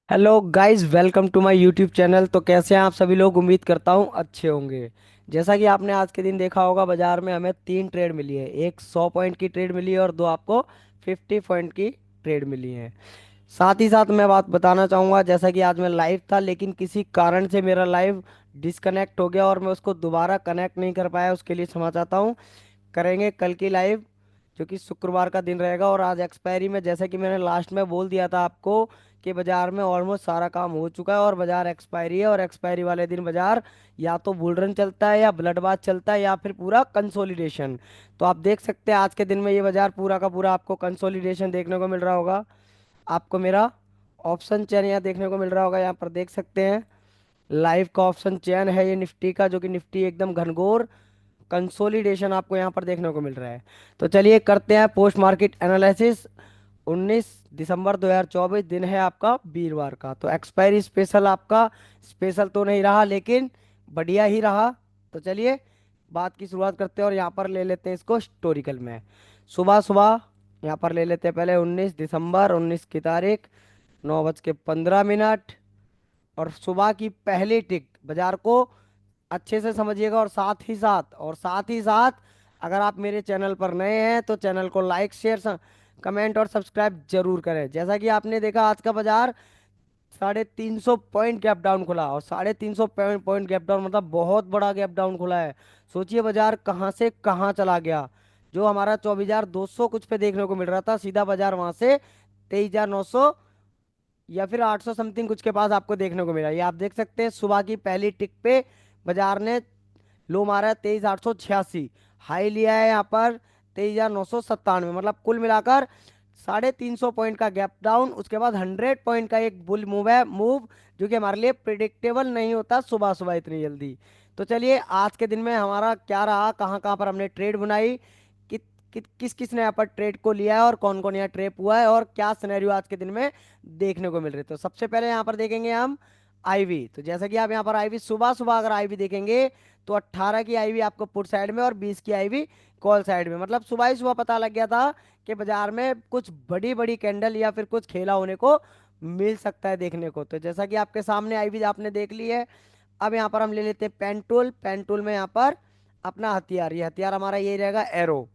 Hello guys, welcome to my YouTube channel. तो कैसे हैं आप सभी लोग? उम्मीद करता हूं अच्छे होंगे। जैसा कि आपने आज के दिन देखा होगा, बाजार में हमें तीन ट्रेड मिली है। एक 100 पॉइंट की ट्रेड मिली है और दो आपको 50 पॉइंट की ट्रेड मिली है। साथ ही साथ मैं बात बताना चाहूँगा, जैसा कि आज मैं लाइव था लेकिन किसी कारण से मेरा लाइव डिस्कनेक्ट हो गया और मैं उसको दोबारा कनेक्ट नहीं कर पाया। उसके लिए क्षमा चाहता हूँ। करेंगे कल की लाइव, जो कि शुक्रवार का दिन रहेगा। और आज एक्सपायरी में, जैसा कि मैंने लास्ट में बोल दिया था आपको, कि बाजार में ऑलमोस्ट सारा काम हो चुका है और बाजार एक्सपायरी है। और एक्सपायरी वाले दिन बाजार या तो बुल रन चलता है या ब्लड बाथ चलता है या फिर पूरा कंसोलिडेशन। तो आप देख सकते हैं आज के दिन में ये बाजार पूरा का पूरा आपको कंसोलिडेशन देखने को मिल रहा होगा। आपको मेरा ऑप्शन चेन यहाँ देखने को मिल रहा होगा, यहाँ पर देख सकते हैं। लाइव का ऑप्शन चेन है ये निफ्टी का, जो कि निफ्टी एकदम घनघोर कंसोलिडेशन आपको यहाँ पर देखने को मिल रहा है। तो चलिए करते हैं पोस्ट मार्केट एनालिसिस। 19 दिसंबर 2024 दिन है आपका वीरवार का। तो एक्सपायरी स्पेशल आपका स्पेशल तो नहीं रहा लेकिन बढ़िया ही रहा। तो चलिए बात की शुरुआत करते हैं और यहाँ पर ले लेते हैं इसको हिस्टोरिकल में। सुबह सुबह यहाँ पर ले लेते हैं पहले 19 दिसंबर 19 की तारीख, 9:15। और सुबह की पहली टिक बाजार को अच्छे से समझिएगा। और साथ ही साथ अगर आप मेरे चैनल पर नए हैं तो चैनल को लाइक शेयर कमेंट और सब्सक्राइब जरूर करें। जैसा कि आपने देखा, आज का बाजार 350 पॉइंट गैप डाउन खुला। और 350 पॉइंट गैप डाउन मतलब बहुत बड़ा गैप डाउन खुला है। सोचिए बाजार कहाँ से कहाँ चला गया। जो हमारा 24,200 कुछ पे देखने को मिल रहा था, सीधा बाजार वहां से 23,900 या फिर 800 समथिंग कुछ के पास आपको देखने को मिला। ये आप देख सकते हैं सुबह की पहली टिक पे बाजार ने लो मारा है 23,886। हाई लिया है यहाँ पर 23,997। मतलब कुल मिलाकर 350 पॉइंट का गैप डाउन। उसके बाद 100 पॉइंट का एक बुल मूव है, मूव जो कि हमारे लिए प्रिडिक्टेबल नहीं होता सुबह सुबह इतनी जल्दी। तो चलिए आज के दिन में हमारा क्या रहा, कहाँ कहाँ पर हमने ट्रेड बनाई, किस किस ने यहाँ पर ट्रेड को लिया है और कौन कौन यहाँ ट्रेप हुआ है और क्या सिनेरियो आज के दिन में देखने को मिल रहे। तो सबसे पहले यहाँ पर देखेंगे हम आईवी। तो जैसा कि आप यहाँ पर आईवी सुबह सुबह अगर आईवी देखेंगे तो 18 की आईवी आपको पुट साइड में और 20 की आईवी कॉल साइड में। मतलब सुबह ही सुबह पता लग गया था कि बाजार में कुछ बड़ी बड़ी कैंडल या फिर कुछ खेला होने को मिल सकता है देखने को। तो जैसा कि आपके सामने आईवी आपने देख ली है। अब यहाँ पर हम ले लेते हैं पेंटूल। पेंटूल में यहाँ पर अपना हथियार, ये हथियार हमारा यही रहेगा, एरो।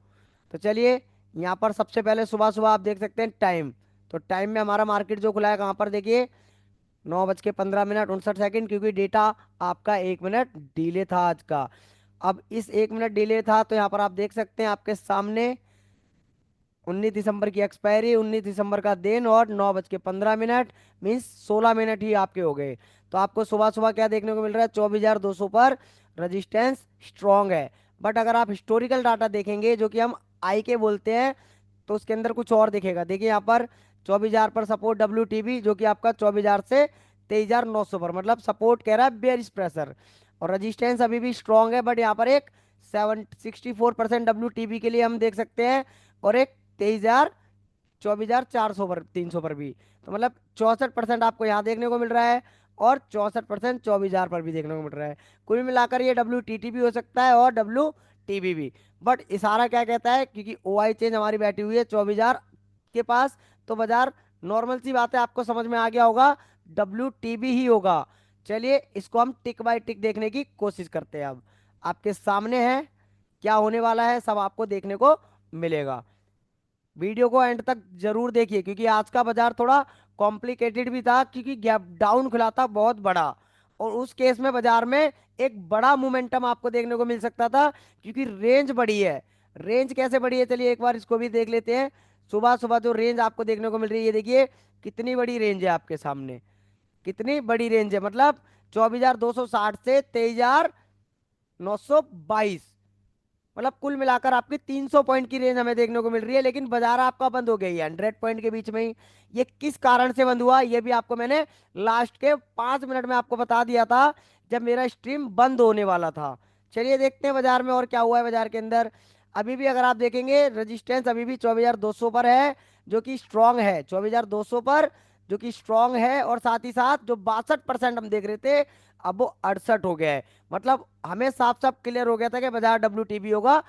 तो चलिए यहाँ पर सबसे पहले सुबह सुबह आप देख सकते हैं टाइम। तो टाइम में हमारा मार्केट जो खुला है कहाँ पर देखिए, 9:15 59 क्योंकि डेटा आपका 1 मिनट डिले था आज का। अब इस 1 मिनट डिले था तो यहाँ पर आप देख सकते हैं आपके सामने 19 दिसंबर की एक्सपायरी, 19 दिसंबर का दिन और 9:15 मीन्स 16 मिनट ही आपके हो गए। तो आपको सुबह सुबह क्या देखने को मिल रहा है, 24,200 पर रजिस्टेंस स्ट्रांग है। बट अगर आप हिस्टोरिकल डाटा देखेंगे जो कि हम आई के बोलते हैं, तो उसके अंदर कुछ और दिखेगा। देखिए यहाँ पर 24,000 पर सपोर्ट डब्ल्यू जो कि आपका 24,000 से 23,900 पर, मतलब सपोर्ट कह रहा है बेयरिश प्रेशर। और रजिस्टेंस अभी भी स्ट्रांग है, बट यहाँ पर एक 64% डब्ल्यू के लिए हम देख सकते हैं। और एक 23,000 24,400 पर, 300 पर भी। तो मतलब 64% आपको यहाँ देखने को मिल रहा है और 64% 24,000 पर भी देखने को मिल रहा है। कुल मिलाकर ये डब्ल्यू भी हो सकता है और डब्ल्यू भी। बट इशारा क्या कहता है, क्योंकि ओ आई चेंज हमारी बैठी हुई है 24,000 के पास, तो बाजार नॉर्मल सी बात है, आपको समझ में आ गया होगा, डब्ल्यू ही होगा। चलिए इसको हम टिक बाय टिक देखने की कोशिश करते हैं। अब आपके सामने है क्या होने वाला है, सब आपको देखने को मिलेगा। वीडियो को एंड तक जरूर देखिए क्योंकि आज का बाजार थोड़ा कॉम्प्लिकेटेड भी था, क्योंकि गैप डाउन खुला था बहुत बड़ा। और उस केस में बाजार में एक बड़ा मोमेंटम आपको देखने को मिल सकता था, क्योंकि रेंज बड़ी है। रेंज कैसे बड़ी है, चलिए एक बार इसको भी देख लेते हैं। सुबह सुबह जो रेंज आपको देखने को मिल रही है, ये देखिए कितनी बड़ी रेंज है आपके सामने। कितनी बड़ी रेंज है, मतलब 24,260 से 23,922। मतलब कुल मिलाकर आपकी 300 पॉइंट की रेंज हमें देखने को मिल रही है। लेकिन बाजार आपका बंद हो गई है 100 पॉइंट के बीच में ही। ये किस कारण से बंद हुआ, ये भी आपको मैंने लास्ट के 5 मिनट में आपको बता दिया था, जब मेरा स्ट्रीम बंद होने वाला था। चलिए देखते हैं बाजार में और क्या हुआ है। बाजार के अंदर अभी भी अगर आप देखेंगे, रेजिस्टेंस अभी भी 24,200 पर है, जो कि स्ट्रांग है। 24,200 पर जो कि स्ट्रांग है। और साथ ही साथ जो 62% हम देख रहे थे, अब वो 68 हो गया है। मतलब हमें साफ साफ क्लियर हो गया था कि बाजार डब्ल्यू होगा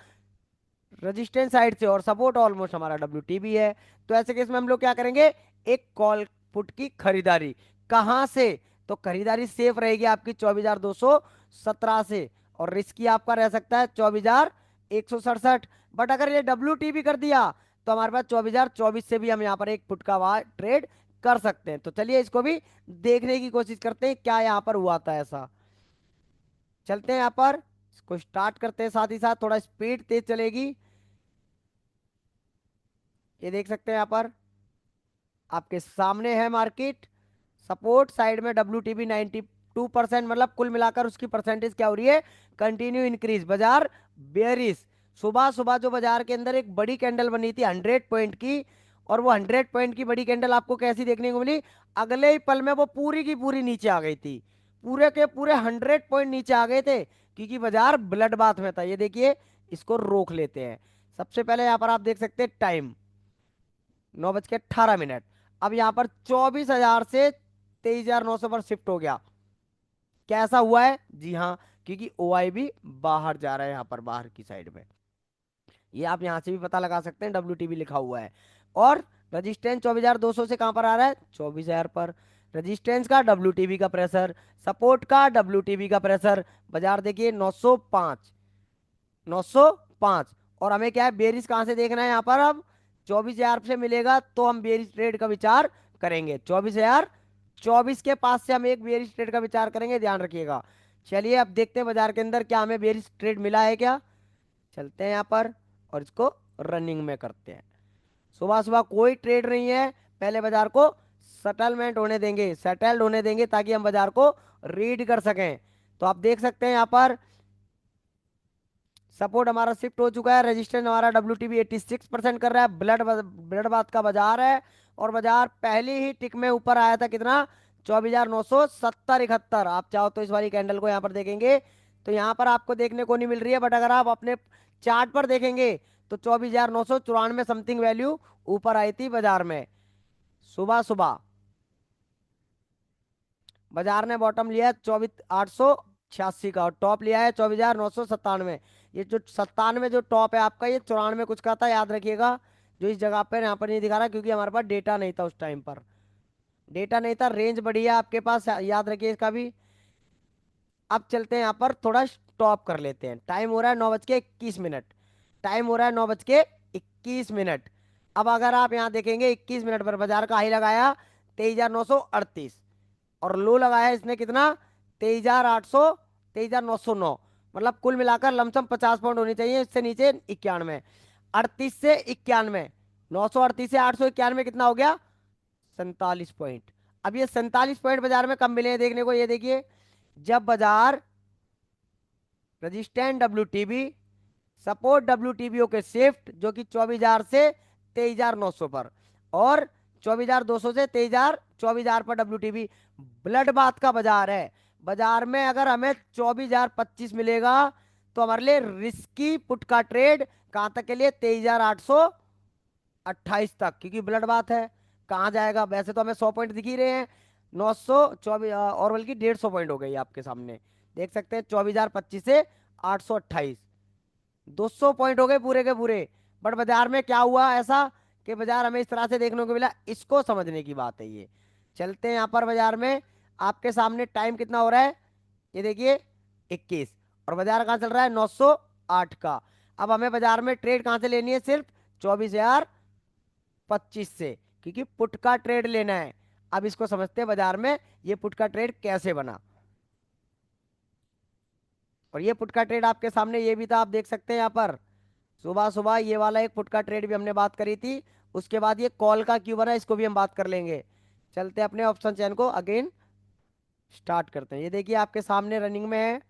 रजिस्टेंस साइड से, और सपोर्ट ऑलमोस्ट हमारा डब्ल्यू है। तो ऐसे केस में हम लोग क्या करेंगे, एक कॉल पुट की खरीदारी। कहाँ से? तो खरीदारी सेफ रहेगी आपकी 24,217 से, और रिस्की आपका रह सकता है 24,167। बट अगर ये WTB कर दिया तो हमारे पास 24,024 से भी हम यहाँ पर एक फुट का वहां ट्रेड कर सकते हैं। तो चलिए इसको भी देखने की कोशिश करते हैं क्या यहाँ पर हुआ था ऐसा। चलते हैं यहाँ पर, इसको स्टार्ट करते हैं, साथ ही साथ थोड़ा स्पीड तेज चलेगी। ये देख सकते हैं यहाँ पर आपके सामने है मार्केट। सपोर्ट साइड में WTB 92%, मतलब कुल मिलाकर उसकी परसेंटेज क्या हो रही है, कंटिन्यू इंक्रीज। बाजार बेयरिश। सुबह सुबह जो बाजार के अंदर एक बड़ी कैंडल बनी थी 100 पॉइंट की, और वो 100 पॉइंट की बड़ी कैंडल आपको कैसी देखने को मिली, अगले ही पल में वो पूरी की पूरी नीचे आ गई थी। पूरे के पूरे 100 पॉइंट नीचे आ गए थे, क्योंकि बाजार ब्लड बाथ में था। ये देखिए, इसको रोक लेते हैं। सबसे पहले यहाँ पर आप देख सकते हैं टाइम 9:18। अब यहाँ पर 24,000 से 23,900 पर शिफ्ट हो गया। कैसा हुआ है? जी हाँ, क्योंकि OI भी बाहर जा रहा है, यहाँ पर बाहर की साइड में। ये आप यहाँ से भी पता लगा सकते हैं, WTB लिखा हुआ है। और रजिस्टेंस 24,200 से कहाँ पर आ रहा है, 24,000 पर। रजिस्टेंस का, WTB का प्रेशर, सपोर्ट का, WTB का प्रेशर। बाजार देखिए 905, 905। और हमें क्या है, बेरिस कहाँ से देखना है यहाँ पर? अब 24,000 से मिलेगा तो हम बेरिस ट्रेड का विचार करेंगे। 24,024 के पास से हम एक बेरिस ट्रेड का विचार करेंगे, ध्यान रखिएगा। चलिए अब देखते हैं बाजार के अंदर क्या हमें बेरिस ट्रेड मिला है क्या। चलते हैं यहाँ पर और इसको रनिंग में करते हैं। सुबह सुबह कोई ट्रेड नहीं है, पहले बाजार को सेटलमेंट होने देंगे, सेटल्ड होने देंगे, ताकि हम बाजार को रीड कर सकें। तो आप देख सकते हैं यहाँ पर सपोर्ट हमारा शिफ्ट हो चुका है, रेजिस्टेंस हमारा WTB 86% कर रहा है। ब्लड बात का बाजार है, और बाजार पहली ही टिक में ऊपर आया था कितना, 24,970-71। आप चाहो तो इस वाली कैंडल को यहाँ पर देखेंगे तो यहाँ पर आपको देखने को नहीं मिल रही है, बट अगर आप अपने चार्ट पर देखेंगे तो 24,994 समथिंग वैल्यू ऊपर आई थी बाजार में सुबह सुबह। बाजार ने बॉटम लिया है 24,886 का, और टॉप लिया है 24,997। ये जो 97 जो टॉप है आपका, ये 94 कुछ का था, याद रखिएगा। जो इस जगह पर यहाँ पर नहीं दिखा रहा, क्योंकि हमारे पास डेटा नहीं था उस टाइम पर, डेटा नहीं था। रेंज बढ़ी है आपके पास, याद रखिए इसका भी। अब चलते हैं यहाँ पर, थोड़ा स्टॉप कर लेते हैं। टाइम हो रहा है 9:21। टाइम हो रहा है 9:21। अब अगर आप यहाँ देखेंगे 21 मिनट पर बाजार का हाई लगाया 23,938, और लो लगाया इसने कितना, 23,800, 23,909। मतलब कुल मिलाकर लमसम 50 पॉइंट होनी चाहिए, इससे नीचे 91। 38 से 91, 938 से 891 कितना हो गया, 47 पॉइंट। अब ये 47 पॉइंट बाजार में कम मिले हैं देखने को, ये देखिए, जब बाजार रजिस्टेंट WTB, सपोर्ट WTB के शिफ्ट जो कि 24,000 से 23,900 पर, और 24,200 से 23,000, 24,000 पर WTB। ब्लड बाथ का बाजार है। बाजार में अगर हमें 24,025 मिलेगा तो हमारे लिए रिस्की पुट का ट्रेड कहां तक के लिए, 23,828 तक, क्योंकि ब्लड बाथ है। कहाँ जाएगा? वैसे तो हमें 100 पॉइंट दिख ही रहे हैं, 924, और बल्कि 150 पॉइंट हो गई आपके सामने, देख सकते हैं। 24,025 से 828, 200 पॉइंट हो गए पूरे के पूरे। बट बाजार में क्या हुआ ऐसा कि बाजार हमें इस तरह से देखने को मिला, इसको समझने की बात है ये। चलते हैं यहाँ पर बाजार में, आपके सामने टाइम कितना हो रहा है, ये देखिए 21, और बाजार कहाँ चल रहा है, 908 का। अब हमें बाजार में ट्रेड कहाँ से लेनी है, सिर्फ 24,025 से, क्योंकि पुट का ट्रेड लेना है। अब इसको समझते हैं बाजार में ये पुट का ट्रेड कैसे बना। और ये पुट का ट्रेड आपके सामने ये भी था, आप देख सकते हैं यहाँ पर सुबह सुबह ये वाला एक पुट का ट्रेड भी हमने बात करी थी। उसके बाद ये कॉल का क्यों बना, इसको भी हम बात कर लेंगे। चलते हैं अपने ऑप्शन चैन को अगेन स्टार्ट करते हैं। ये देखिए आपके सामने रनिंग में है,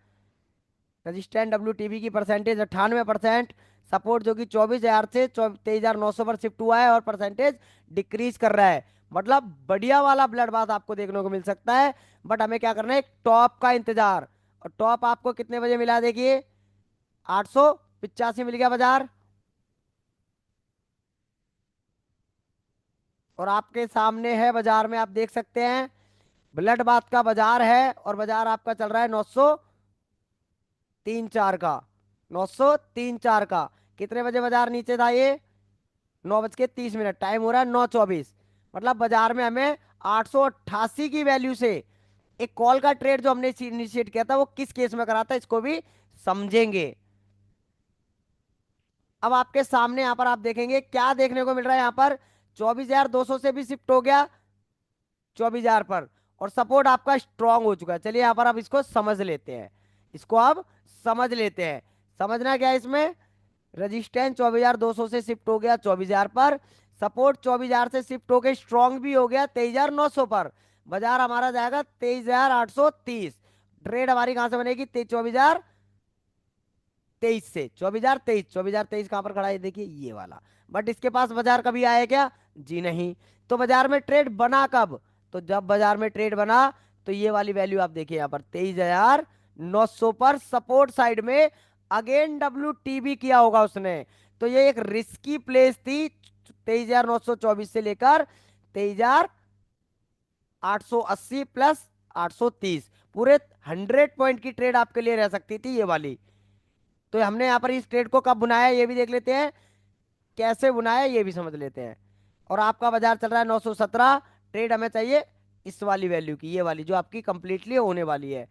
रजिस्टेंट WTB की परसेंटेज 98%, सपोर्ट जो कि 24,000 से 23,900 पर शिफ्ट हुआ है, और परसेंटेज डिक्रीज कर रहा है। मतलब बढ़िया वाला ब्लड बाथ आपको देखने को मिल सकता है। बट हमें क्या करना है, एक टॉप का इंतजार। और टॉप आपको कितने बजे मिला, देखिए 885 मिल गया बाजार। और आपके सामने है बाजार में, आप देख सकते हैं ब्लड बाथ का बाजार है, और बाजार आपका चल रहा है 903.4 का, 903.4 का। कितने बजे बाजार नीचे था ये, 9:30। टाइम हो रहा है 9:24। मतलब बाजार में हमें 888 की वैल्यू से एक कॉल का ट्रेड जो हमने इनिशिएट किया था वो किस केस में करा था, इसको भी समझेंगे। अब आपके सामने यहां पर आप देखेंगे क्या देखने को मिल रहा है, यहां पर 24,200 से भी शिफ्ट हो गया 24,000 पर, और सपोर्ट आपका स्ट्रांग हो चुका है। चलिए यहां पर अब इसको समझ लेते हैं, इसको अब समझ लेते हैं। समझना क्या है इसमें, रजिस्टेंस 24,200 से शिफ्ट हो गया 24,000 पर, सपोर्ट 24,000 से शिफ्ट होकर स्ट्रांग भी हो गया 23,900 पर, बाजार हमारा जाएगा 23,830। ट्रेड हमारी कहां से बनेगी, 24,023 से 24,023। 24,023 कहां पर खड़ा है, देखिए ये वाला। बट इसके पास बाजार कभी आया क्या, जी नहीं। तो बाजार में ट्रेड बना कब, तो जब बाजार में ट्रेड बना तो ये वाली वैल्यू आप देखिए यहां पर 23,900 पर सपोर्ट साइड में अगेन WTB किया होगा उसने। तो ये एक रिस्की प्लेस थी 23,924 से लेकर 23,880 प्लस 830, पूरे 100 पॉइंट की ट्रेड आपके लिए रह सकती थी ये वाली। तो हमने यहाँ पर इस ट्रेड को कब बुनाया ये भी देख लेते हैं, कैसे बुनाया ये भी समझ लेते हैं। और आपका बाजार चल रहा है 917, ट्रेड हमें चाहिए इस वाली वैल्यू की, ये वाली जो आपकी कंप्लीटली होने वाली है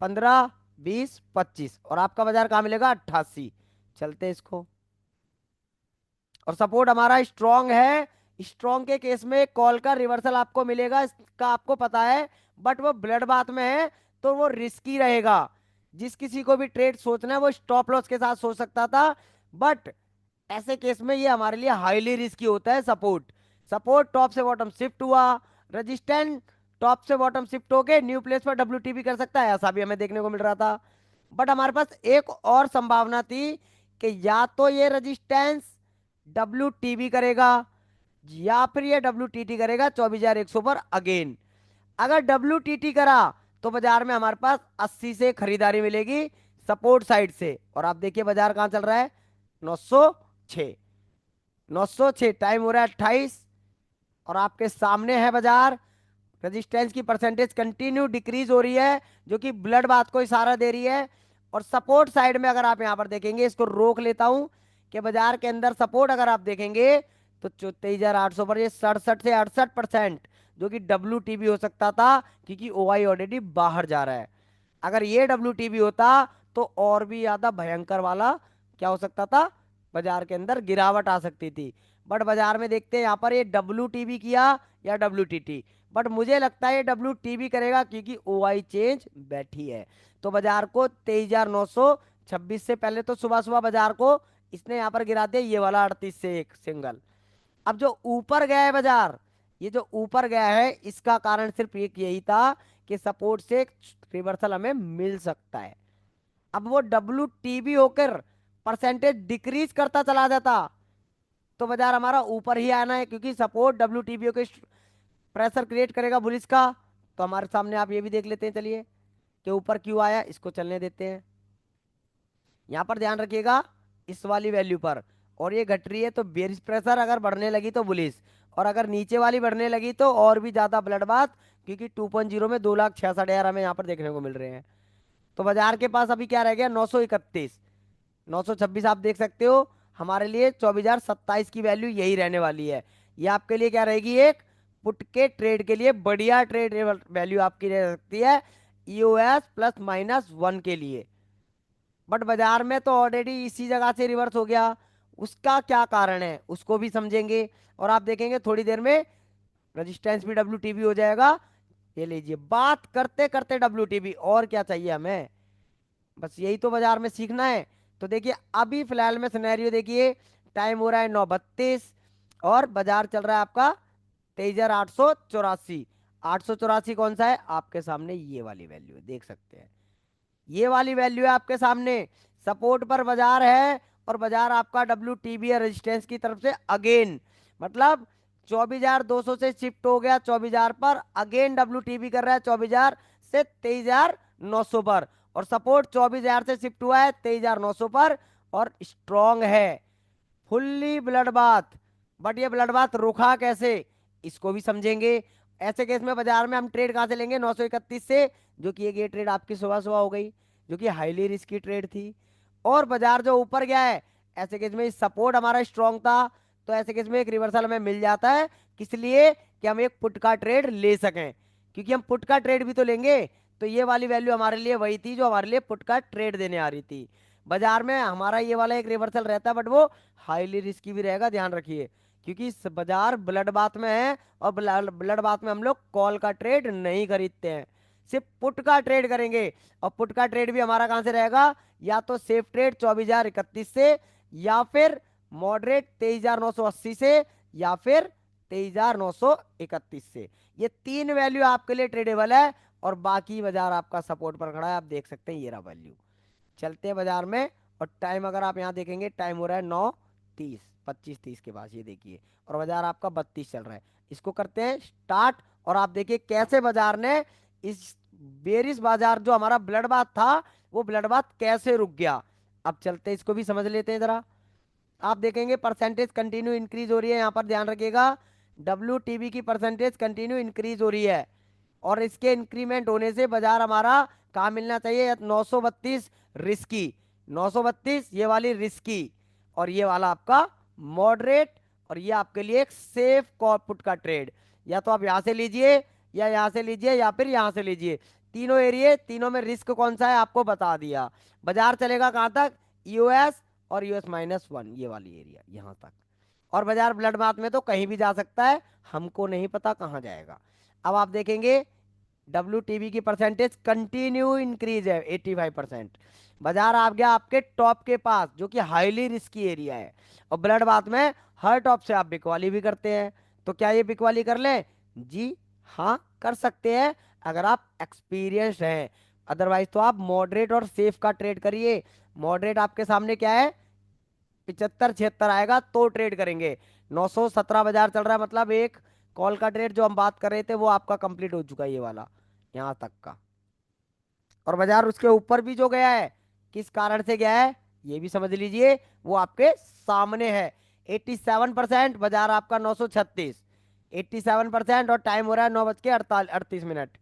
15, 20, 25, और आपका बाजार कहाँ मिलेगा 88। चलते हैं इसको, और सपोर्ट हमारा स्ट्रांग है। स्ट्रांग के केस में कॉल का रिवर्सल आपको मिलेगा, इसका आपको पता है, बट वो ब्लड बाथ में है तो वो रिस्की रहेगा। जिस किसी को भी ट्रेड सोचना है वो स्टॉप लॉस के साथ सोच सकता था, बट ऐसे केस में ये हमारे लिए हाईली रिस्की होता है। सपोर्ट सपोर्ट टॉप से बॉटम शिफ्ट हुआ, रजिस्टेंस टॉप से बॉटम शिफ्ट होके न्यू प्लेस पर WTB कर सकता है, ऐसा भी हमें देखने को मिल रहा था। बट हमारे पास एक और संभावना थी कि या तो ये रजिस्टेंस WTB करेगा या फिर ये WTT करेगा 24,100 पर अगेन। अगर WTT करा तो बाजार में हमारे पास 80 से खरीदारी मिलेगी सपोर्ट साइड से, और आप देखिए बाजार कहां चल रहा है 906। 906 टाइम हो रहा है 28, और आपके सामने है बाजार। रेजिस्टेंस की परसेंटेज कंटिन्यू डिक्रीज हो रही है जो कि ब्लड बात को इशारा दे रही है। और सपोर्ट साइड में अगर आप यहां पर देखेंगे, इसको रोक लेता हूं कि बाजार के अंदर सपोर्ट अगर आप देखेंगे तो 23,800 पर ये 67 से 68% जो कि WTB हो सकता था, क्योंकि OI ऑलरेडी बाहर जा रहा है। अगर ये WTB होता तो और भी ज्यादा भयंकर वाला क्या हो सकता था, बाजार के अंदर गिरावट आ सकती थी। बट बाजार में देखते हैं यहाँ पर ये WTB किया या WTT, बट मुझे लगता है ये WTB करेगा क्योंकि OI चेंज बैठी है। तो बाजार को 23,926 से पहले तो सुबह सुबह बाजार को इसने यहाँ पर गिरा दिया ये वाला 38 से एक सिंगल। अब जो ऊपर गया है बाजार, ये जो ऊपर गया है इसका कारण सिर्फ एक यही था कि सपोर्ट से एक रिवर्सल हमें मिल सकता है। अब वो WTB होकर परसेंटेज डिक्रीज करता चला जाता तो बाजार हमारा ऊपर ही आना है, क्योंकि सपोर्ट WTB होकर प्रेशर क्रिएट करेगा बुलिस का। तो हमारे सामने आप ये भी देख लेते हैं, चलिए कि ऊपर क्यों आया, इसको चलने देते हैं। यहाँ पर ध्यान रखिएगा इस वाली वैल्यू पर, और ये घट रही है तो बेरिश प्रेशर अगर बढ़ने लगी तो बुलिस, और अगर नीचे वाली बढ़ने लगी तो और भी ज्यादा ब्लड बाथ, क्योंकि 2.0 में 2,66,000 हमें यहाँ पर देखने को मिल रहे हैं। तो बाजार के पास अभी क्या रह गया 931, 926 आप देख सकते हो। हमारे लिए 24,027 की वैल्यू यही रहने वाली है। ये आपके लिए क्या रहेगी, एक पुट के ट्रेड के लिए बढ़िया ट्रेड वैल्यू आपकी रह सकती है EOS +-1 के लिए। बट बाजार में तो ऑलरेडी इसी जगह से रिवर्स हो गया, उसका क्या कारण है उसको भी समझेंगे। और आप देखेंगे थोड़ी देर में रेजिस्टेंस भी WTB हो जाएगा। ये लीजिए, बात करते करते WTB, और क्या चाहिए हमें, बस यही तो बाजार में सीखना है। तो देखिए अभी फिलहाल में सिनेरियो देखिए, टाइम हो रहा है 9:32 और बाजार चल रहा है आपका 23,884। 884 कौन सा है, आपके सामने ये वाली वैल्यू है, देख सकते हैं ये वाली वैल्यू है आपके सामने। सपोर्ट पर बाजार है और बाजार आपका WTB या रेजिस्टेंस की तरफ से अगेन, मतलब 24,200 से शिफ्ट हो गया 24,000 पर, अगेन WTB कर रहा है 24,000 से 23,900 पर, और सपोर्ट 24,000 से शिफ्ट हुआ है 23,900 पर, और स्ट्रॉन्ग है फुल्ली ब्लड बाथ। बट ये ब्लड बाथ रुका कैसे, इसको भी समझेंगे। ऐसे केस में बाजार में हम ट्रेड कहां से लेंगे 931 से, जो कि ये ट्रेड आपकी सुबह सुबह हो गई, जो कि हाईली रिस्की ट्रेड थी। और बाजार जो ऊपर गया है, ऐसे केस में सपोर्ट हमारा स्ट्रॉन्ग था तो ऐसे केस में एक रिवर्सल हमें मिल जाता है। किस लिए? कि हम एक पुट का ट्रेड ले सकें, क्योंकि हम पुट का ट्रेड भी तो लेंगे। तो ये वाली वैल्यू हमारे लिए वही थी जो हमारे लिए पुट का ट्रेड देने आ रही थी। बाजार में हमारा ये वाला एक रिवर्सल रहता है, बट वो हाईली रिस्की भी रहेगा, ध्यान रखिए, क्योंकि बाजार ब्लड बाथ में है, और ब्लड बाथ में हम लोग कॉल का ट्रेड नहीं खरीदते हैं, सिर्फ पुट का ट्रेड करेंगे। और पुट का ट्रेड भी हमारा कहाँ से रहेगा? या तो सेफ ट्रेड 24,031 से, या फिर मॉडरेट 23,980 से, या फिर 23,931 से। ये तीन वैल्यू आपके लिए ट्रेडेबल है, और बाकी बाजार आपका सपोर्ट पर खड़ा है, आप देख सकते हैं ये रहा वैल्यू। चलते हैं बाजार में, और टाइम अगर आप यहाँ देखेंगे, टाइम हो रहा है 9:30, 25:30 के पास, ये देखिए, और बाजार आपका 32 चल रहा है। इसको करते हैं स्टार्ट, और आप देखिए कैसे बाजार ने इस बेरिश बाजार जो हमारा ब्लड बाथ था, वो ब्लड बाथ कैसे रुक गया। अब चलते हैं, इसको भी समझ लेते हैं जरा। आप देखेंगे परसेंटेज कंटिन्यू इंक्रीज हो रही है, यहाँ पर ध्यान रखिएगा, WTB की परसेंटेज कंटिन्यू इंक्रीज हो रही है, और इसके इंक्रीमेंट होने से बाजार हमारा कहाँ मिलना चाहिए? 932 रिस्की, 932 ये वाली रिस्की, और ये वाला आपका मॉडरेट, और ये आपके लिए एक सेफ कॉल पुट का ट्रेड। या तो आप यहाँ से लीजिए, या यहाँ से लीजिए, या फिर यहाँ से लीजिए। तीनों एरिया, तीनों में रिस्क कौन सा है आपको बता दिया। बाजार चलेगा कहाँ तक? यूएस और US-1, ये वाली एरिया यहाँ तक। और बाजार ब्लड बाथ में तो कहीं भी जा सकता है, हमको नहीं पता कहाँ जाएगा। अब आप देखेंगे WTB की परसेंटेज कंटिन्यू इंक्रीज है, 85%। बाजार आ गया आपके टॉप के पास, जो कि हाईली रिस्की एरिया है, और ब्लड बाथ में हर टॉप से आप बिकवाली भी करते हैं। तो क्या ये बिकवाली कर लें? जी हाँ, कर सकते हैं, अगर आप एक्सपीरियंस्ड हैं। अदरवाइज तो आप मॉडरेट और सेफ का ट्रेड करिए। मॉडरेट आपके सामने क्या है? 75-76 आएगा तो ट्रेड करेंगे। 917 बाजार चल रहा है, मतलब एक कॉल का ट्रेड जो हम बात कर रहे थे वो आपका कंप्लीट हो चुका है, ये वाला यहाँ तक का। और बाजार उसके ऊपर भी जो गया है, किस कारण से गया है ये भी समझ लीजिए, वो आपके सामने है। 87% बाजार आपका 936, 87%, और टाइम हो रहा है 9:38।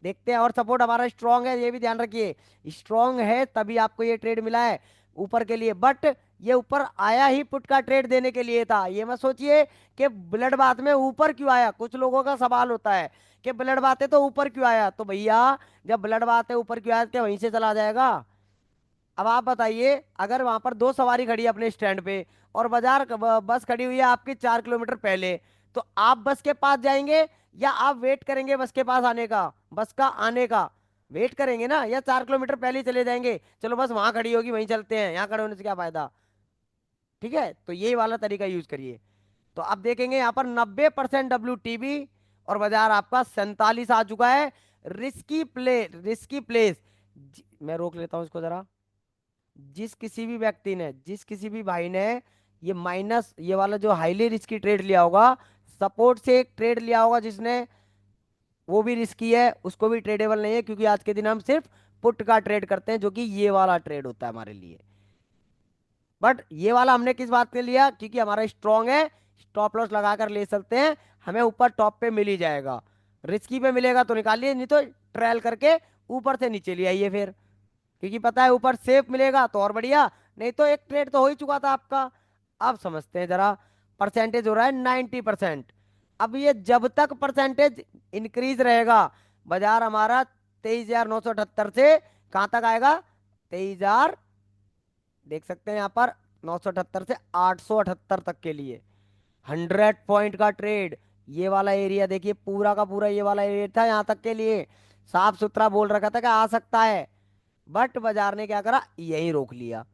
देखते हैं, और सपोर्ट हमारा स्ट्रांग है, ये भी ध्यान रखिए, स्ट्रांग है तभी आपको ये ट्रेड मिला है ऊपर के लिए। बट ये ऊपर आया ही पुट का ट्रेड देने के लिए था, ये मत सोचिए कि ब्लड बाथ में ऊपर क्यों आया। कुछ लोगों का सवाल होता है कि ब्लड बात है तो ऊपर क्यों आया, तो भैया जब ब्लड बात है ऊपर क्यों आया, क्या वहीं से चला जाएगा? अब आप बताइए, अगर वहां पर दो सवारी खड़ी है अपने स्टैंड पे, और बस खड़ी हुई है आपके 4 किलोमीटर पहले, तो आप बस के पास जाएंगे, या आप वेट करेंगे बस के पास आने का, बस का आने का? वेट करेंगे ना, या 4 किलोमीटर पहले ही चले जाएंगे, चलो बस वहां खड़ी होगी वहीं चलते हैं, यहाँ खड़े होने से क्या फायदा। ठीक है, तो यही वाला तरीका यूज करिए। तो अब देखेंगे यहाँ पर 90% WTB, और बाजार आपका 47 आ चुका है। Risky place. मैं रोक लेता हूँ इसको जरा। जिस किसी भी भाई ने ये माइनस ये वाला जो हाईली रिस्की ट्रेड लिया होगा, सपोर्ट से एक ट्रेड लिया होगा जिसने, वो भी रिस्की है, उसको भी ट्रेडेबल नहीं है, क्योंकि आज के दिन हम सिर्फ पुट का ट्रेड करते हैं, जो कि ये वाला ट्रेड होता है हमारे लिए। बट ये वाला हमने किस बात के लिया? क्योंकि हमारा स्ट्रांग है, स्टॉप लॉस लगाकर ले सकते हैं, हमें ऊपर टॉप पे मिल ही जाएगा। रिस्की पे मिलेगा तो निकालिए, नहीं तो ट्रायल करके ऊपर से नीचे ले आइए फिर, क्योंकि पता है ऊपर सेफ मिलेगा तो और बढ़िया, नहीं तो एक ट्रेड तो हो ही चुका था आपका। अब समझते हैं जरा, परसेंटेज हो रहा है 90%। अब ये जब तक परसेंटेज इंक्रीज रहेगा, बाजार हमारा 23,978 से कहाँ तक आएगा? 23,000, देख सकते हैं यहाँ पर, 978 से 878 तक के लिए 100 पॉइंट का ट्रेड। ये वाला एरिया देखिए, पूरा का पूरा ये वाला एरिया था, यहाँ तक के लिए साफ सुथरा बोल रखा था कि आ सकता है, बट बाजार ने क्या करा? यही रोक लिया।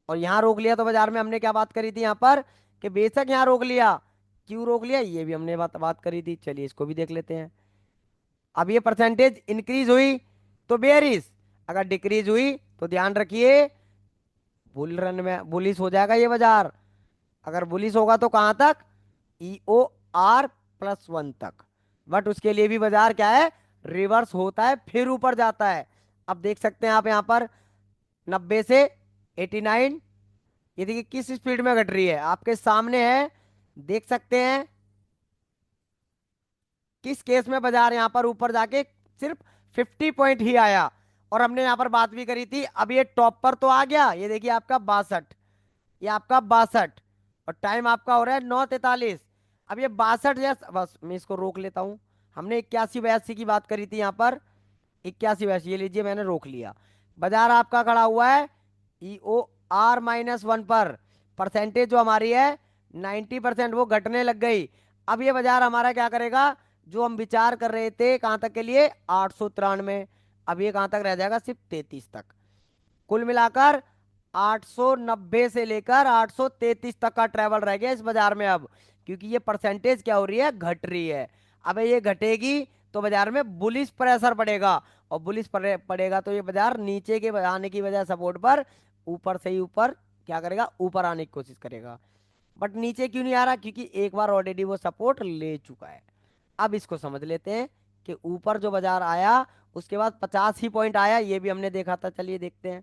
और यहाँ रोक लिया तो बाजार में हमने क्या बात करी थी यहाँ पर, कि बेशक यहाँ रोक लिया, क्यों रोक लिया ये भी हमने बात करी थी। चलिए इसको भी देख लेते हैं। अब ये परसेंटेज इंक्रीज हुई तो बेरिश, अगर डिक्रीज हुई तो ध्यान रखिए बुल रन में बुलिश हो जाएगा ये बाजार। अगर बुलिश होगा तो कहाँ तक? EOR+1 तक। बट उसके लिए भी बाजार क्या है? रिवर्स होता है फिर ऊपर जाता है। अब देख सकते हैं आप यहाँ पर 90 से 89, ये देखिए किस स्पीड में घट रही है, आपके सामने है, देख सकते हैं किस केस में बाजार यहाँ पर ऊपर जाके सिर्फ 50 पॉइंट ही आया। और हमने यहाँ पर बात भी करी थी, अब ये टॉप पर तो आ गया, ये देखिए आपका 62, ये आपका 62, और टाइम आपका हो रहा है 9:43। अब ये 62 या बस मैं इसको रोक लेता हूँ। हमने 81 82 की बात करी थी यहाँ पर। 81 82 ये लीजिए, मैंने रोक लिया। बाजार आपका खड़ा हुआ है EOR-1 पर। परसेंटेज जो हमारी है 90%, वो घटने लग गई। अब ये बाजार हमारा क्या करेगा? जो हम विचार कर रहे थे कहाँ तक के लिए, 893, अब ये कहाँ तक रह जाएगा? सिर्फ 33 तक। कुल मिलाकर 890 से लेकर 833 तक का ट्रेवल रह गया इस बाजार में अब। क्योंकि ये परसेंटेज क्या हो रही है? घट रही है। अब ये घटेगी तो बाजार में बुलिश प्रेशर पड़ेगा। और बुलिश पड़ेगा तो ये बाजार नीचे के आने की बजाय सपोर्ट पर ऊपर से ही ऊपर क्या करेगा? ऊपर आने की कोशिश करेगा। बट नीचे क्यों नहीं आ रहा? क्योंकि एक बार ऑलरेडी वो सपोर्ट ले चुका है। अब इसको समझ लेते हैं कि ऊपर जो बाजार आया उसके बाद 50 ही पॉइंट आया, ये भी हमने देखा था। चलिए देखते हैं।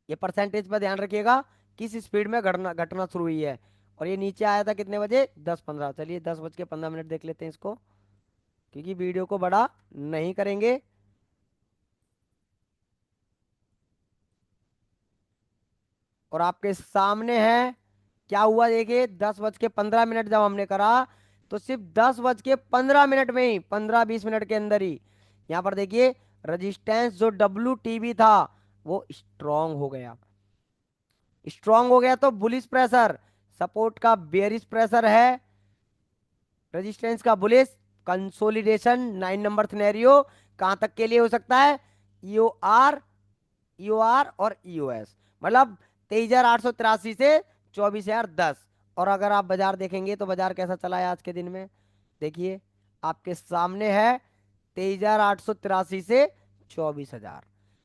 ये परसेंटेज पर ध्यान रखिएगा किस स्पीड में घटना घटना शुरू हुई है। और ये नीचे आया था कितने बजे? 10:15। चलिए 10:15 देख लेते हैं इसको, क्योंकि वीडियो को बड़ा नहीं करेंगे। और आपके सामने है क्या हुआ, देखिए 10:15 जब हमने करा तो सिर्फ 10:15 में ही, 15 20 मिनट के अंदर ही यहाँ पर देखिए रजिस्टेंस जो WTB था वो स्ट्रांग हो गया। स्ट्रांग हो गया तो बुलिश प्रेशर, सपोर्ट का बेरिश प्रेशर है, रेजिस्टेंस का बुलिश, कंसोलिडेशन 9 नंबर सिनेरियो कहां तक के लिए हो सकता है? EOR, EOR और EOS, मतलब 23,883 से 24,010। और अगर आप बाजार देखेंगे तो बाजार कैसा चला है आज के दिन में, देखिए आपके सामने है 23,883 से 24,000,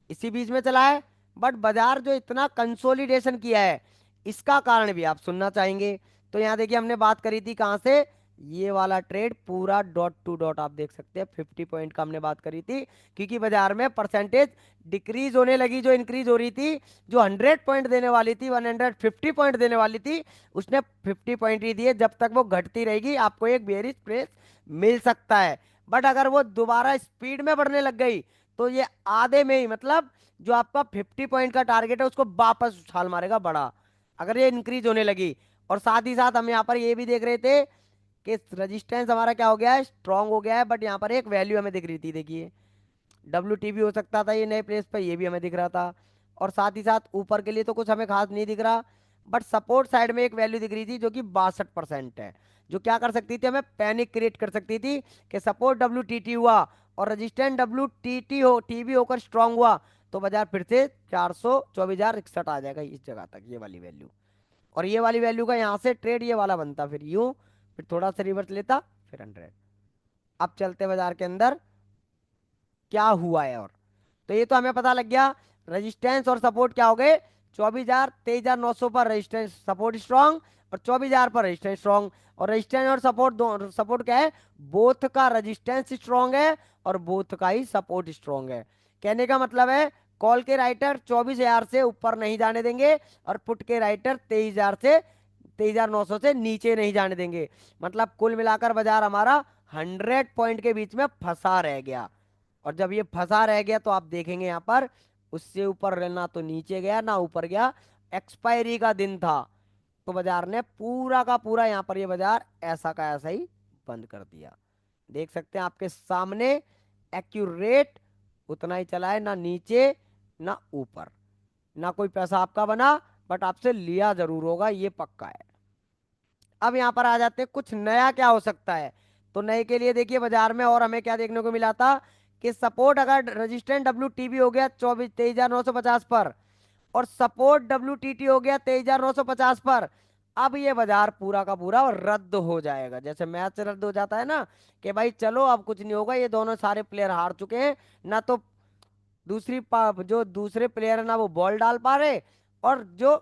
इसी बीच में चला है। बट बाजार जो इतना कंसोलिडेशन किया है इसका कारण भी आप सुनना चाहेंगे। तो यहाँ देखिए हमने बात करी थी कहाँ से, ये वाला ट्रेड पूरा डॉट टू डॉट आप देख सकते हैं 50 पॉइंट का हमने बात करी थी। क्योंकि बाजार में परसेंटेज डिक्रीज होने लगी, जो इंक्रीज हो रही थी, जो 100 पॉइंट देने वाली थी, 150 पॉइंट देने वाली थी, उसने 50 पॉइंट ही दिए। जब तक वो घटती रहेगी आपको एक बेयरिश प्रेस मिल सकता है। बट अगर वो दोबारा स्पीड में बढ़ने लग गई तो ये आधे में ही, मतलब जो आपका 50 पॉइंट का टारगेट है उसको वापस उछाल मारेगा बड़ा, अगर ये इंक्रीज होने लगी। और साथ ही साथ हम यहाँ पर ये भी देख रहे थे कि रेजिस्टेंस हमारा क्या हो गया है? स्ट्रांग हो गया है। बट यहाँ पर एक वैल्यू हमें दिख रही थी, देखिए WTB हो सकता था ये नए प्लेस पर, ये भी हमें दिख रहा था। और साथ ही साथ ऊपर के लिए तो कुछ हमें खास नहीं दिख रहा। बट सपोर्ट साइड में एक वैल्यू दिख रही थी जो कि 62% है, जो क्या कर सकती थी? हमें पैनिक क्रिएट कर सकती थी कि सपोर्ट WTT हुआ और रजिस्टेंट WTT हो TB होकर स्ट्रांग हुआ तो बाजार फिर से 424,061 आ जाएगा इस जगह तक, ये वाली वैल्यू। और ये वाली वैल्यू का यहाँ से ट्रेड ये वाला बनता, फिर यूं, फिर थोड़ा सा रिवर्स लेता, फिर 100। अब चलते बाजार के अंदर क्या हुआ है। और तो ये तो हमें पता लग गया रेजिस्टेंस और सपोर्ट क्या हो गए, 24,000 23,900 पर रेजिस्टेंस सपोर्ट स्ट्रांग, और 24,000 पर रेजिस्टेंस स्ट्रांग। और रेजिस्टेंस और सपोर्ट दो, सपोर्ट क्या है? बोथ का रेजिस्टेंस स्ट्रांग है और बोथ का ही सपोर्ट स्ट्रांग है। कहने का मतलब है कॉल के राइटर 24,000 से ऊपर नहीं जाने देंगे और पुट के राइटर 23,900 से नीचे नहीं जाने देंगे। मतलब कुल मिलाकर बाजार हमारा 100 पॉइंट के बीच में फंसा रह गया। और जब ये फंसा रह गया तो आप देखेंगे यहाँ पर उससे ऊपर ना तो नीचे गया ना ऊपर गया, एक्सपायरी का दिन था तो बाजार ने पूरा का पूरा यहाँ पर ये बाजार ऐसा का ऐसा ही बंद कर दिया। देख सकते हैं आपके सामने, एक्यूरेट उतना ही चला है, ना नीचे ना ऊपर, ना कोई पैसा आपका बना, बट आपसे लिया जरूर होगा, ये पक्का है। अब यहाँ पर आ जाते हैं कुछ नया क्या हो सकता है। तो नए के लिए देखिए बाजार में और हमें क्या देखने को मिला था कि सपोर्ट अगर रेजिस्टेंट WTB हो गया 23,950 पर और सपोर्ट WTT हो गया 23,950 पर, अब ये बाजार पूरा का पूरा रद्द हो जाएगा। जैसे मैच रद्द हो जाता है ना कि भाई चलो अब कुछ नहीं होगा, ये दोनों सारे प्लेयर हार चुके हैं, ना तो जो दूसरे प्लेयर है ना वो बॉल डाल पा रहे और जो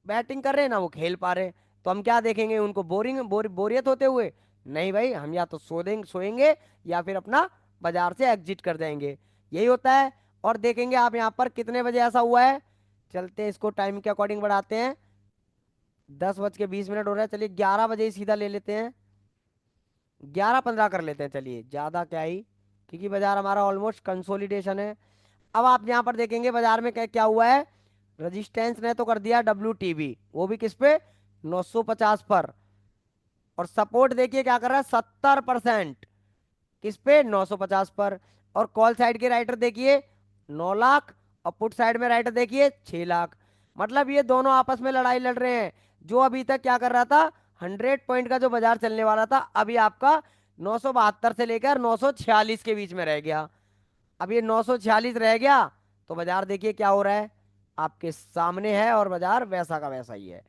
बैटिंग कर रहे हैं ना वो खेल पा रहे। तो हम क्या देखेंगे उनको? बोरियत होते हुए? नहीं भाई, हम या तो सोएंगे या फिर अपना बाजार से एग्जिट कर जाएंगे, यही होता है। और देखेंगे आप यहाँ पर कितने बजे ऐसा हुआ है, चलते हैं इसको टाइम के अकॉर्डिंग बढ़ाते हैं। 10:20 हो रहा है, चलिए 11 बजे ही सीधा ले लेते हैं, 11:15 कर लेते हैं, चलिए ज्यादा क्या ही, क्योंकि बाजार हमारा ऑलमोस्ट कंसोलिडेशन है। अब आप यहाँ पर देखेंगे बाजार में क्या क्या हुआ है, रेजिस्टेंस ने तो कर दिया WTB, वो भी किस पे, 950 पर। और सपोर्ट देखिए क्या कर रहा है, 70%, किस पे, 950 पर। और कॉल साइड के राइटर देखिए 9 लाख, और पुट साइड में राइटर देखिए 6 लाख। मतलब ये दोनों आपस में लड़ाई लड़ रहे हैं। जो अभी तक क्या कर रहा था, 100 पॉइंट का जो बाजार चलने वाला था, अभी आपका 972 से लेकर 946 के बीच में रह गया। अब ये 946 रह गया, तो बाजार देखिए क्या हो रहा है, आपके सामने है, और बाजार वैसा का वैसा ही है।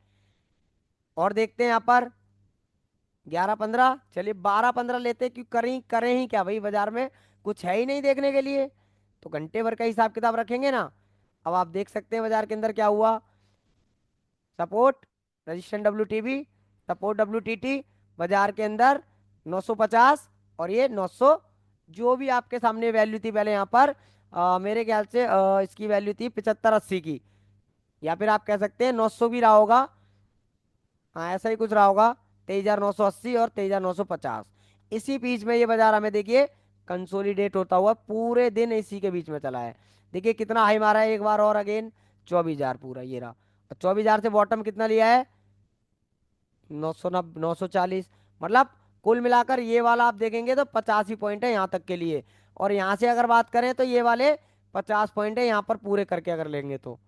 और देखते हैं यहाँ पर 11-15, चलिए 12-15 लेते, क्यों करें करें ही क्या भाई, बाजार में कुछ है ही नहीं देखने के लिए, तो घंटे भर का हिसाब किताब रखेंगे ना। अब आप देख सकते हैं बाजार के अंदर क्या हुआ, support, resistance WTB, support WTT, बाजार के अंदर 950, और ये 900, जो भी आपके सामने वैल्यू थी पहले यहाँ पर, मेरे ख्याल से इसकी वैल्यू थी 75-80 की, या फिर आप कह सकते हैं 900 भी रहा होगा। हाँ ऐसा ही कुछ रहा होगा, 23,980 और 23,950, इसी बीच में ये बाजार हमें देखिए कंसोलिडेट होता हुआ पूरे दिन इसी के बीच में चला है। देखिए कितना हाई मारा है एक बार और अगेन, 24,000 पूरा ये रहा। और 24,000 से बॉटम कितना लिया है, 940। मतलब कुल मिलाकर ये वाला आप देखेंगे तो 85 पॉइंट है यहाँ तक के लिए। और यहाँ से अगर बात करें तो ये वाले 50 पॉइंट है यहाँ पर पूरे करके अगर लेंगे तो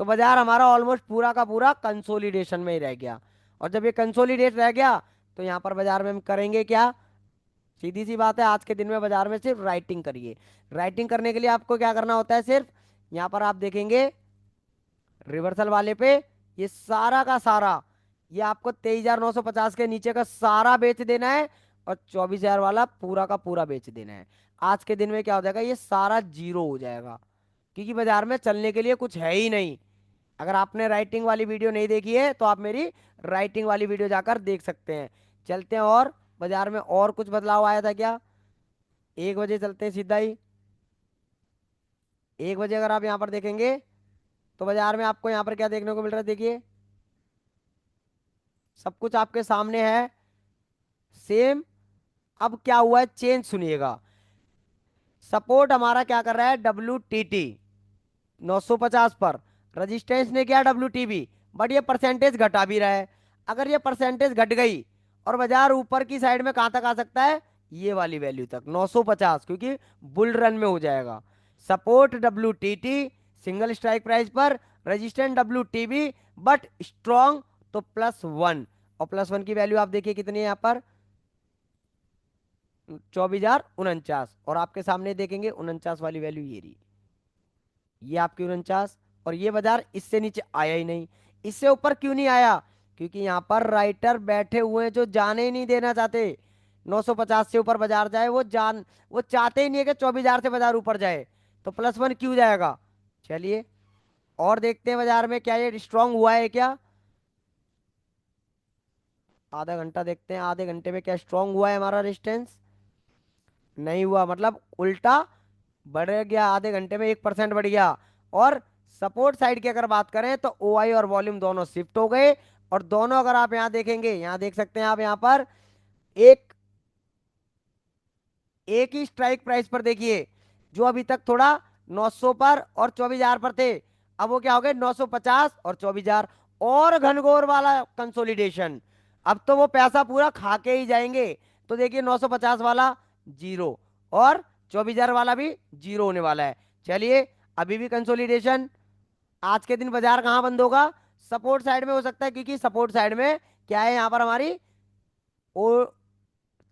बाजार हमारा ऑलमोस्ट पूरा का पूरा कंसोलिडेशन में ही रह गया। और जब ये कंसोलिडेट रह गया, तो यहाँ पर बाजार में हम करेंगे क्या, सीधी सी बात है, आज के दिन में बाजार में सिर्फ राइटिंग करिए। राइटिंग करने के लिए आपको क्या करना होता है, सिर्फ यहाँ पर आप देखेंगे रिवर्सल वाले पे, ये सारा का सारा, ये आपको 23,950 के नीचे का सारा बेच देना है, और 24,000 वाला पूरा का पूरा बेच देना है। आज के दिन में क्या हो जाएगा, ये सारा जीरो हो जाएगा, क्योंकि बाजार में चलने के लिए कुछ है ही नहीं। अगर आपने राइटिंग वाली वीडियो नहीं देखी है तो आप मेरी राइटिंग वाली वीडियो जाकर देख सकते हैं। चलते हैं, और बाजार में और कुछ बदलाव आया था क्या, 1 बजे चलते हैं सीधा ही। 1 बजे अगर आप यहाँ पर देखेंगे, तो बाजार में आपको यहाँ पर क्या देखने को मिल रहा है, देखिए सब कुछ आपके सामने है सेम। अब क्या हुआ है, चेंज सुनिएगा। सपोर्ट हमारा क्या कर रहा है, WTT 950 पर, रजिस्टेंस ने किया WTB, बट ये परसेंटेज घटा भी रहा है। अगर ये परसेंटेज घट गई, और बाजार ऊपर की साइड में कहां तक आ सकता है, ये वाली वैल्यू तक 950, क्योंकि बुल रन में हो जाएगा। Support WTT single strike price पर, रजिस्टेंस WTB बट स्ट्रॉन्ग, तो +1। और +1 की वैल्यू आप देखिए कितनी है यहाँ पर, 24,049। और आपके सामने देखेंगे 49 वाली वैल्यू ये रही, ये आपकी 49। और ये बाजार इससे नीचे आया ही नहीं। इससे ऊपर क्यों नहीं आया, क्योंकि यहाँ पर राइटर बैठे हुए हैं जो जाने ही नहीं देना चाहते 950 से ऊपर बाजार जाए, वो चाहते ही नहीं है कि 24,000 से बाजार ऊपर जाए, तो +1 क्यों जाएगा। चलिए और देखते हैं बाजार में क्या ये स्ट्रांग हुआ है क्या, आधा घंटा देखते हैं, आधे घंटे में क्या स्ट्रांग हुआ है हमारा रेजिस्टेंस, नहीं हुआ, मतलब उल्टा बढ़ गया, आधे घंटे में 1% बढ़ गया। और सपोर्ट साइड की अगर बात करें तो OI और वॉल्यूम दोनों शिफ्ट हो गए, और दोनों अगर आप यहां देखेंगे, यहां देख सकते हैं आप यहां पर एक एक ही स्ट्राइक प्राइस पर देखिए, जो अभी तक थोड़ा 900 पर और 24,000 पर थे, अब वो क्या हो गए 950 और 24,000, और घनघोर वाला कंसोलिडेशन। अब तो वो पैसा पूरा खा के ही जाएंगे। तो देखिए 950 वाला जीरो, और 24,000 वाला भी जीरो होने वाला है। चलिए अभी भी कंसोलिडेशन। आज के दिन बाजार कहाँ बंद होगा, सपोर्ट साइड में हो सकता है, क्योंकि सपोर्ट साइड में क्या है, यहाँ पर हमारी ओ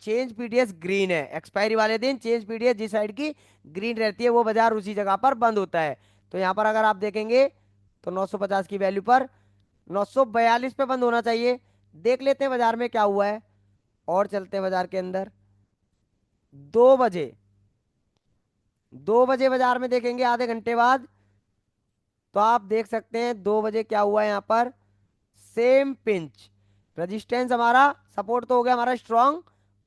चेंज PDS ग्रीन है, एक्सपायरी वाले दिन चेंज PDS जिस साइड की ग्रीन रहती है, वो बाजार उसी जगह पर बंद होता है। तो यहाँ पर अगर आप देखेंगे तो 950 की वैल्यू पर 942 पे बंद होना चाहिए। देख लेते हैं बाजार में क्या हुआ है, और चलते हैं बाजार के अंदर। 2 बजे, 2 बजे बाजार में देखेंगे आधे घंटे बाद, तो आप देख सकते हैं 2 बजे क्या हुआ है यहाँ पर, सेम पिंच। रेजिस्टेंस हमारा, सपोर्ट तो हो गया हमारा स्ट्रांग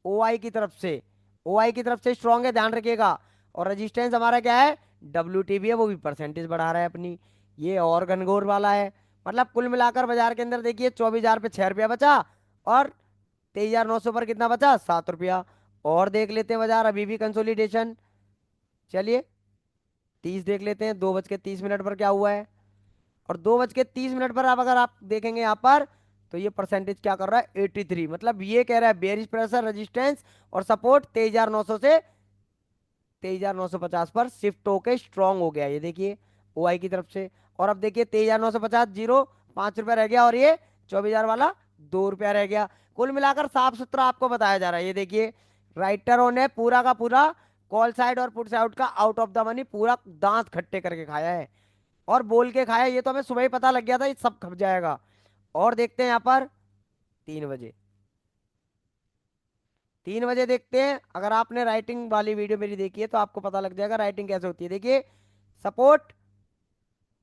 OI की तरफ से, OI की तरफ से स्ट्रांग है, ध्यान रखिएगा। और रेजिस्टेंस हमारा क्या है, WTB है, वो भी परसेंटेज बढ़ा रहा है अपनी, ये और घनघोर वाला है। मतलब कुल मिलाकर बाजार के अंदर देखिए 24,000 पे 6 रुपया बचा, और 23,900 पर कितना बचा, 7 रुपया। और देख लेते हैं बाजार अभी भी कंसोलिडेशन। चलिए 30 देख लेते हैं, 2:30 पर क्या हुआ है। और 2:30 पर आप अगर आप देखेंगे यहाँ पर, तो ये परसेंटेज क्या कर रहा है, 83। मतलब ये कह रहा है बेयरिश प्रेशर, रेजिस्टेंस और सपोर्ट 23,900 से 23,950 पर शिफ्ट होके स्ट्रांग हो गया, ये देखिए ओआई की तरफ से। और अब देखिए 23,950 जीरो, 5 रुपया रह गया, और ये 24,000 वाला 2 रुपया रह गया। कुल मिलाकर साफ सुथरा आपको बताया जा रहा है, ये देखिए राइटरों ने पूरा का पूरा कॉल साइड और पुट साइड का आउट ऑफ द मनी पूरा दांत खट्टे करके खाया है, और बोल के खाया। ये तो हमें सुबह ही पता लग गया था ये सब खप जाएगा। और देखते हैं यहाँ पर 3 बजे, 3 बजे देखते हैं। अगर आपने राइटिंग वाली वीडियो मेरी देखी है तो आपको पता लग जाएगा राइटिंग कैसे होती है। देखिए सपोर्ट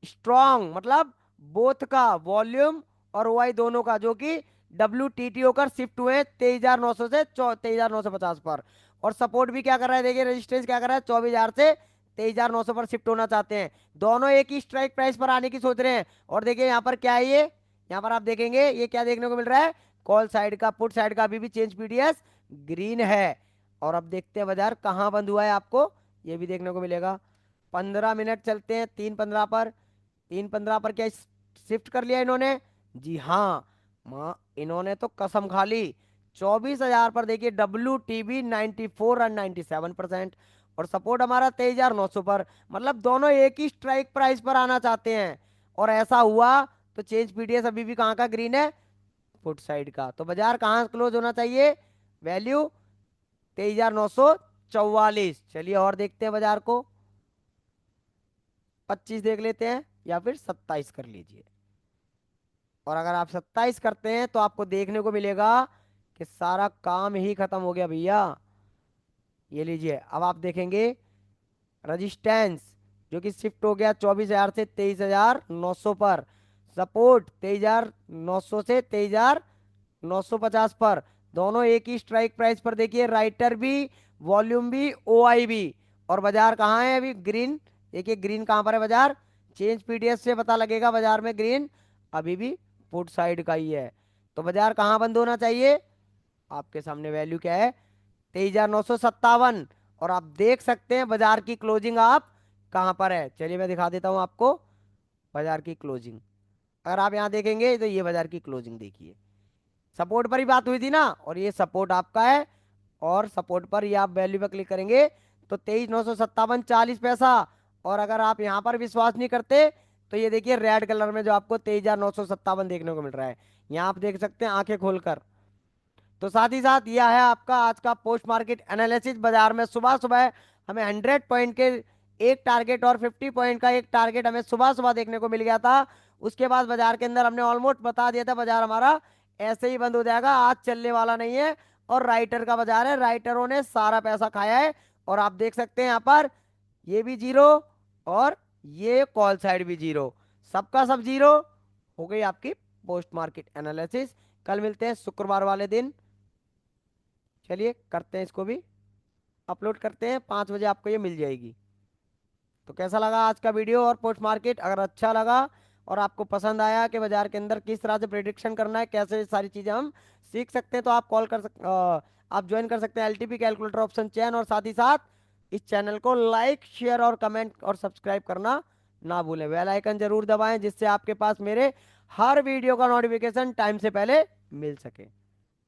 स्ट्रॉन्ग, मतलब बोथ का वॉल्यूम और ओआई दोनों का, जो कि WTT होकर शिफ्ट हुए 23,900 से 23,950 पर। और सपोर्ट भी क्या कर रहा है, देखिए रेजिस्टेंस क्या कर रहा है, 24,000 से 23,900 पर शिफ्ट होना चाहते हैं। दोनों एक ही स्ट्राइक प्राइस पर आने की सोच रहे हैं। और देखिए यहाँ पर क्या है, ये यहाँ पर आप देखेंगे ये क्या देखने को मिल रहा है, कॉल साइड का पुट साइड का अभी भी चेंज पीडीएस ग्रीन है। और अब देखते हैं बाजार कहाँ बंद हुआ है, आपको ये भी देखने को मिलेगा। 15 मिनट चलते हैं 3:15 पर। 3:15 पर क्या शिफ्ट कर लिया इन्होंने, जी हाँ माँ, इन्होंने तो कसम खा ली। 24,000 पर देखिए WTB 94 और 97%। और सपोर्ट हमारा 23,900 पर। मतलब दोनों एक ही स्ट्राइक प्राइस पर आना चाहते हैं। और ऐसा हुआ तो चेंज पीडीएस अभी भी कहाँ का ग्रीन है, फुट साइड का। तो बाजार कहाँ क्लोज होना चाहिए, वैल्यू 23,944। चलिए और देखते हैं बाजार को, 25 देख लेते हैं या फिर 27 कर लीजिए। और अगर आप 27 करते हैं तो आपको देखने को मिलेगा कि सारा काम ही खत्म हो गया भैया। ये लीजिए अब आप देखेंगे रजिस्टेंस जो कि शिफ्ट हो गया 24,000 से 23,900 पर। सपोर्ट 23,900 से 23,950 पर। दोनों एक ही स्ट्राइक प्राइस पर। देखिए राइटर भी, वॉल्यूम भी, ओआई भी। और बाजार कहाँ है अभी, ग्रीन। देखिए ग्रीन कहाँ पर है बाजार, चेंज पीडीएस से पता लगेगा बाजार में ग्रीन अभी भी पुट साइड का ही है। तो बाजार कहाँ बंद होना चाहिए, आपके सामने वैल्यू क्या है, 23,957। और आप देख सकते हैं बाजार की क्लोजिंग आप कहां पर है, चलिए मैं दिखा देता हूं आपको बाजार की क्लोजिंग। अगर आप यहां देखेंगे तो ये बाजार की क्लोजिंग देखिए, सपोर्ट पर ही बात हुई थी ना, और ये सपोर्ट आपका है। और सपोर्ट पर ये आप वैल्यू पर क्लिक करेंगे तो 23,957 40 पैसा। और अगर आप यहां पर विश्वास नहीं करते तो ये देखिए रेड कलर में जो आपको 23,957 देखने को मिल रहा है, यहाँ आप देख सकते हैं आंखें खोलकर। तो साथ ही साथ यह है आपका आज का पोस्ट मार्केट एनालिसिस। बाजार में सुबह सुबह हमें 100 पॉइंट के एक टारगेट और 50 पॉइंट का एक टारगेट हमें सुबह सुबह देखने को मिल गया था। उसके बाद बाजार के अंदर हमने ऑलमोस्ट बता दिया था बाजार हमारा ऐसे ही बंद हो जाएगा, आज चलने वाला नहीं है। और राइटर का बाजार है, राइटरों ने सारा पैसा खाया है। और आप देख सकते हैं यहाँ पर ये भी जीरो, और ये कॉल साइड भी जीरो, सबका सब जीरो। हो गई आपकी पोस्ट मार्केट एनालिसिस। कल मिलते हैं शुक्रवार वाले दिन। चलिए करते हैं इसको भी, अपलोड करते हैं, 5 बजे आपको ये मिल जाएगी। तो कैसा लगा आज का वीडियो और पोस्ट मार्केट, अगर अच्छा लगा और आपको पसंद आया कि बाजार के अंदर किस तरह से प्रिडिक्शन करना है, कैसे सारी चीज़ें हम सीख सकते हैं, तो आप आप ज्वाइन कर सकते हैं LTP कैलकुलेटर ऑप्शन चैन। और साथ ही साथ इस चैनल को लाइक शेयर और कमेंट और सब्सक्राइब करना ना भूलें। बेल आइकन जरूर दबाएं जिससे आपके पास मेरे हर वीडियो का नोटिफिकेशन टाइम से पहले मिल सके।